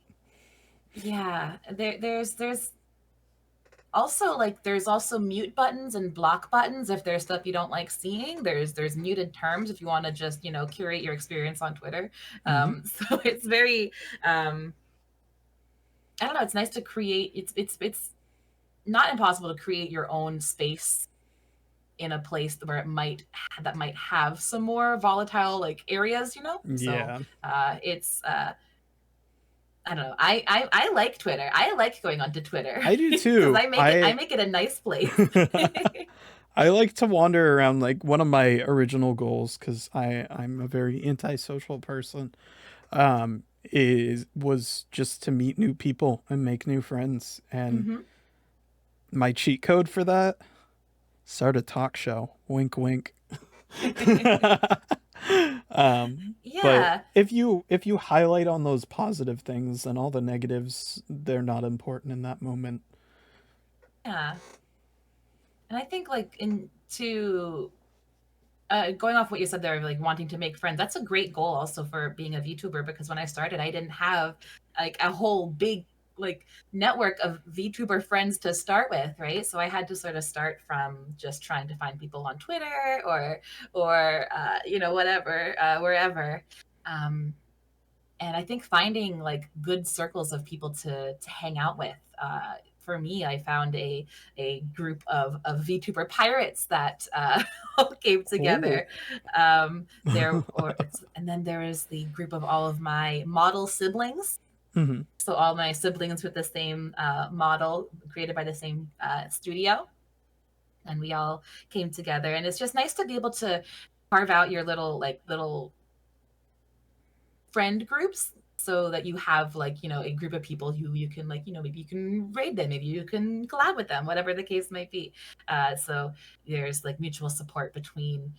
there's also mute buttons and block buttons if there's stuff you don't like seeing. There's muted terms if you want to just curate your experience on Twitter. So it's very I don't know, it's nice to create. It's not impossible to create your own space in a place where that might have some more volatile like areas. Yeah. So it's I don't know. I like Twitter. I like going onto Twitter. I do too. I make it a nice place. I like to wander around. Like, one of my original goals, because I'm a very antisocial person, was just to meet new people and make new friends. And my cheat code for that: start a talk show. Wink, wink. But if you highlight on those positive things, then all the negatives, they're not important in that moment. Yeah. And I think like going off what you said there, like wanting to make friends, that's a great goal also for being a VTuber, because when I started I didn't have like a whole big like network of VTuber friends to start with, right? So I had to sort of start from just trying to find people on Twitter or you know, whatever, wherever. And I think finding like good circles of people to hang out with. For me, I found a group of VTuber pirates that all came together. And then there is the group of all of my model siblings. Mm-hmm. So all my siblings with the same model created by the same studio, and we all came together. And it's just nice to be able to carve out your little friend groups so that you have like, you know, a group of people who you can like, you know, maybe you can raid them, maybe you can collab with them, whatever the case might be. So there's like mutual support between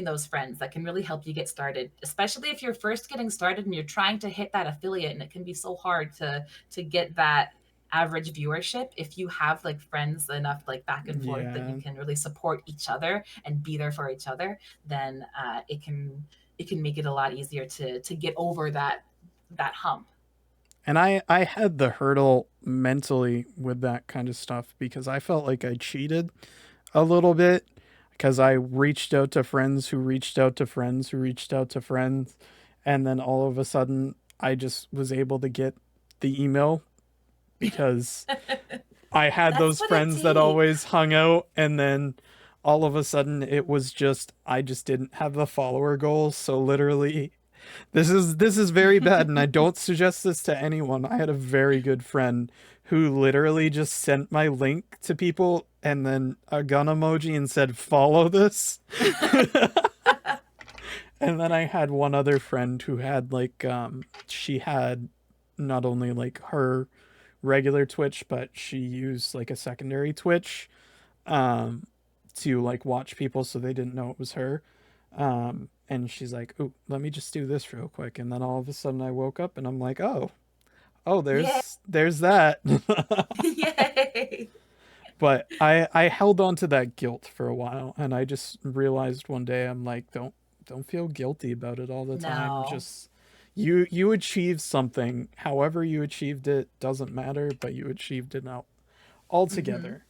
those friends that can really help you get started, especially if you're first getting started and you're trying to hit that affiliate, and it can be so hard to get that average viewership. If you have like friends enough like back and forth that you can really support each other and be there for each other, then it can make it a lot easier to get over that hump. And I had the hurdle mentally with that kind of stuff because I felt like I cheated a little bit because I reached out to friends who reached out to friends who reached out to friends, and then all of a sudden I just was able to get the email because I had those friends that always hung out, and then all of a sudden it was just I just didn't have the follower goals. So literally this is very bad, and I don't suggest this to anyone. I had a very good friend who literally just sent my link to people and then a gun emoji and said, "Follow this." And then I had one other friend who had like she had not only like her regular Twitch, but she used like a secondary Twitch to like watch people so they didn't know it was her. And she's like, "Oh, let me just do this real quick." And then all of a sudden I woke up and I'm like, oh, there's that. Yay. But I held on to that guilt for a while, and I just realized one day, I'm like, don't feel guilty about it all the time. No. Just you achieved something. However you achieved it doesn't matter, but you achieved it now altogether.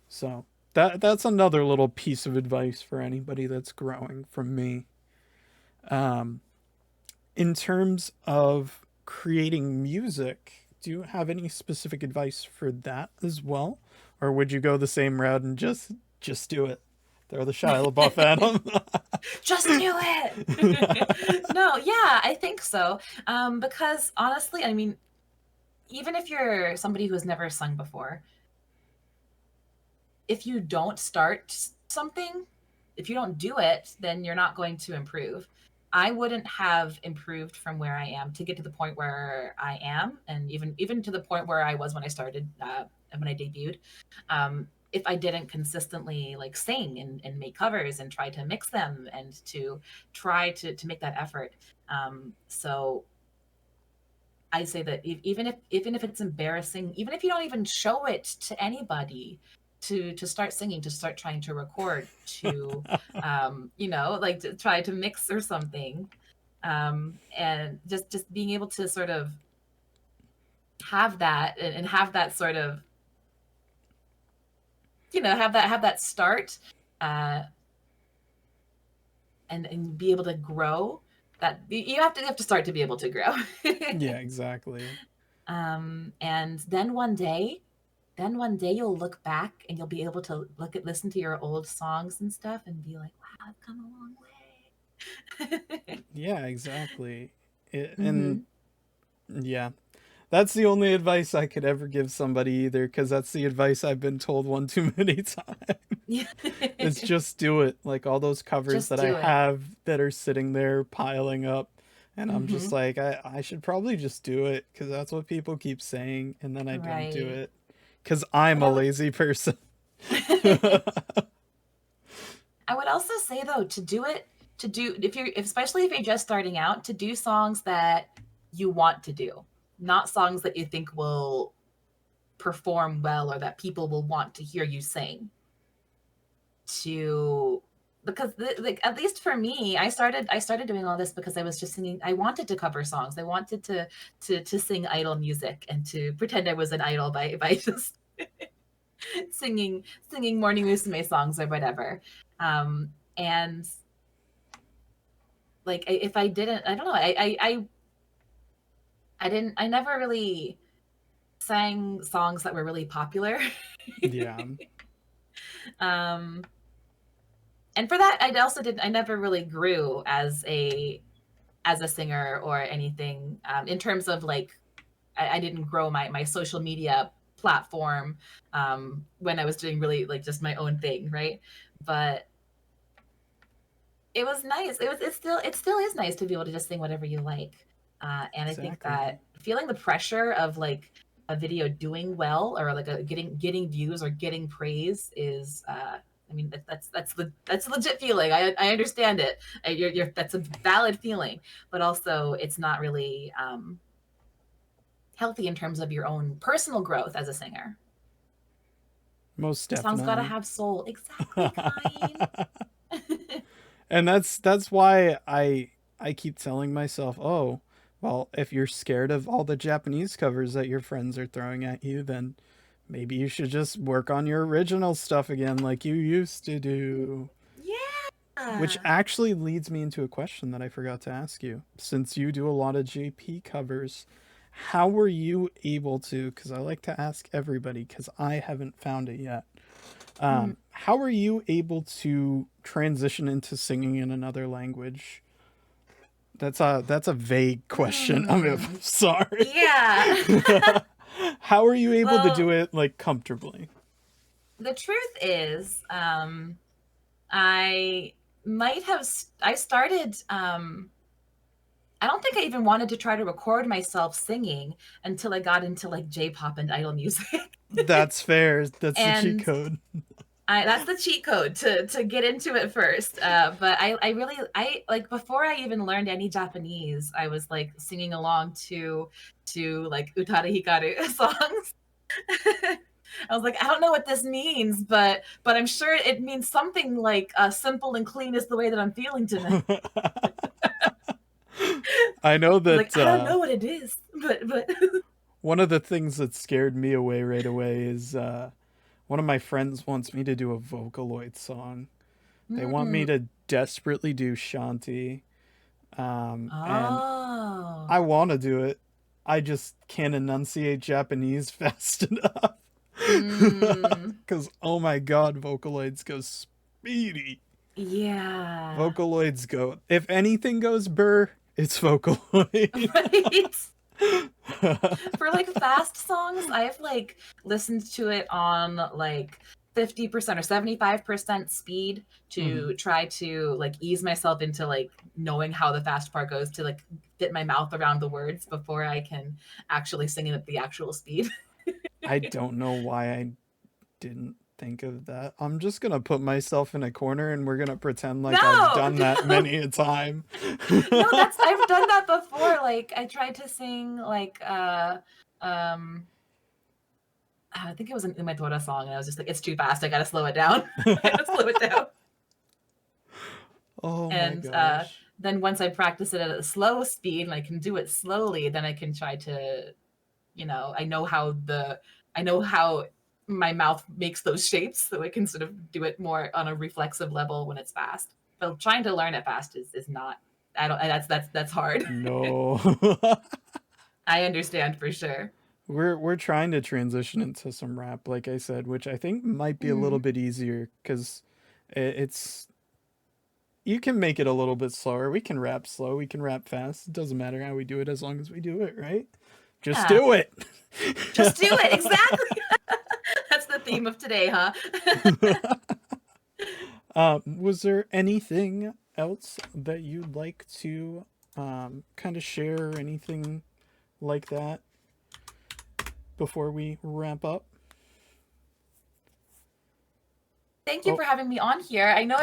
So that's another little piece of advice for anybody that's growing from me. In terms of creating music, do you have any specific advice for that as well? Or would you go the same route and just do it? Throw the Shia LaBeouf at him? Just do it. No, yeah, I think so. Because honestly, I mean, even if you're somebody who has never sung before, if you don't start something, if you don't do it, then you're not going to improve. I wouldn't have improved from where I am to get to the point where I am, and even to the point where I was when I started, when I debuted, if I didn't consistently like sing and make covers and try to mix them and to try to make that effort. So I say that even if it's embarrassing, even if you don't even show it to anybody, to start singing, to start trying to record, to you know, like to try to mix or something, and just being able to sort of have that and have that sort of, you know, have that start, and be able to grow. That you have to start to be able to grow. Yeah, exactly. And then one day you'll look back and you'll be able to listen to your old songs and stuff and be like, wow, I've come a long way. Yeah, exactly. And yeah, that's the only advice I could ever give somebody either, because that's the advice I've been told one too many times. It's just do it. Like all those covers just that I have that are sitting there piling up, and I'm just like, I should probably just do it because that's what people keep saying, and then I don't do it because I'm a lazy person. I would also say though, especially if you're just starting out, to do songs that you want to do, not songs that you think will perform well or that people will want to hear you sing. To because like at least for me, I started doing all this because I was just singing. I wanted to cover songs. I wanted to sing idol music and to pretend I was an idol by just singing Morning Musume songs or whatever. And like if I didn't, I don't know. I never really sang songs that were really popular. Yeah. And for that, I never really grew as a singer or anything, in terms of like, I didn't grow my social media platform when I was doing really like just my own thing, right? But it was nice. It still is nice to be able to just sing whatever you like. And I think that feeling the pressure of like a video doing well or like getting views or getting praise is, I mean, that's a legit feeling. I understand it. That's a valid feeling, but also it's not really healthy in terms of your own personal growth as a singer. Most definitely. The song's gotta have soul. Exactly, Colleen. And that's why I keep telling myself, oh, well, if you're scared of all the Japanese covers that your friends are throwing at you, then maybe you should just work on your original stuff again like you used to do. Yeah. Which actually leads me into a question that I forgot to ask you. Since you do a lot of JP covers, how were you able to, because I like to ask everybody because I haven't found it yet. How were you able to transition into singing in another language? That's a vague question. I'm sorry. Yeah. How are you able to do it like comfortably? The truth is, I started, I don't think I even wanted to try to record myself singing until I got into like J-pop and idol music. That's fair. That's the cheat code. That's the cheat code to get into it first. But I really like, before I even learned any Japanese, I was like singing along to like Utada Hikaru songs. I was like, I don't know what this means, but I'm sure it means something like simple and clean is the way that I'm feeling tonight. I know that. Like, I don't know what it is, but one of the things that scared me away right away is one of my friends wants me to do a Vocaloid song. They want me to desperately do Shanti. And I want to do it. I just can't enunciate Japanese fast enough. Because, oh my god, Vocaloids go speedy. Yeah. Vocaloids go. If anything goes burr, it's Vocaloid. Right. For like fast songs, I've like listened to it on like 50% or 75% speed to try to like ease myself into like knowing how the fast part goes, to like fit my mouth around the words before I can actually sing it at the actual speed. I don't know why I didn't think of that. I'm just gonna put myself in a corner and we're gonna pretend like I've done that many a time. No, I've done that before. Like I tried to sing like I think it was an Umetora song, and I was just like, it's too fast, I gotta slow it down. Oh and my gosh. Then once I practice it at a slow speed and I can do it slowly, then I can try to, I know how my mouth makes those shapes, so I can sort of do it more on a reflexive level when it's fast. But trying to learn it fast is not. That's hard. No. I understand for sure. We're trying to transition into some rap, like I said, which I think might be a little bit easier because it's. You can make it a little bit slower. We can rap slow. We can rap fast. It doesn't matter how we do it as long as we do it, right? Just do it. Just do it. Exactly. That's the theme of today, huh? Was there anything else that you'd like to kind of share, or anything like that before we wrap up? Thank you for having me on here. I know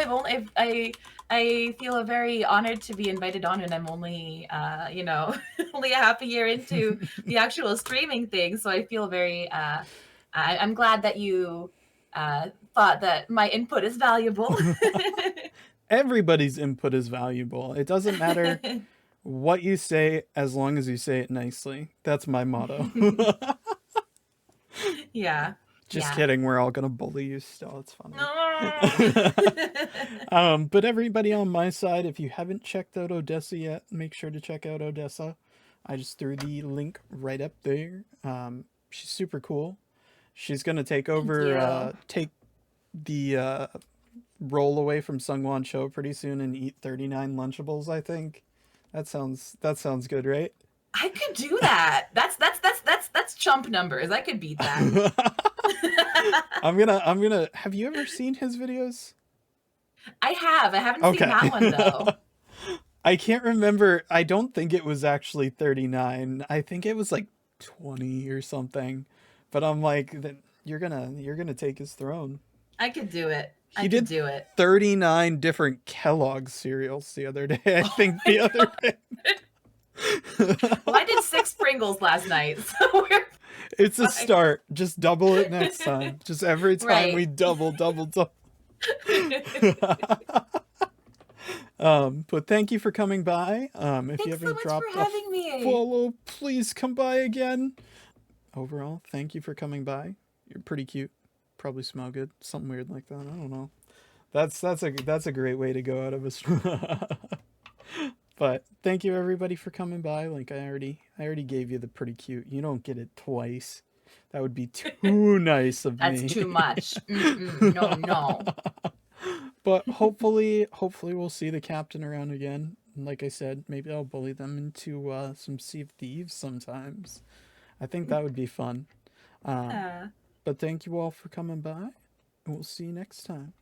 I feel very honored to be invited on, and I'm only only a half a year into the actual streaming thing, so I feel very I'm glad that you thought that my input is valuable. everybody's input is valuable. It doesn't matter what you say as long as you say it nicely. That's my motto. Yeah. Just Yeah. kidding. We're all gonna bully you still. It's funny. No. But everybody on my side, if you haven't checked out Odessa yet, make sure to check out Odessa. I just threw the link right up there. She's super cool. She's gonna take over, take the roll away from Sungwon Cho pretty soon and eat 39 Lunchables. I think that sounds good, right? I could do that. That's chump numbers. I could beat that. I'm gonna. Have you ever seen his videos? I haven't seen that one though. I can't remember. I don't think it was actually 39. I think it was like 20 or something. But I'm like, you're gonna take his throne. I could do it. He did do it. 39 different Kellogg cereals the other day. I think the other day. Well, I did 6 Pringles last night, so it's a start. Just double it next time. Just every time we double. But thank you for coming by. If you haven't dropped a follow, please come by again. Overall, thank you for coming by. You're pretty cute. Probably smell good. Something weird like that. I don't know. That's a great way to go out of a. But thank you everybody for coming by. Like I already gave you the pretty cute. You don't get it twice. That would be too nice of me. That's too much. No. But hopefully we'll see the captain around again. And like I said, maybe I'll bully them into some Sea of Thieves sometimes. I think that would be fun. But thank you all for coming by, and we'll see you next time.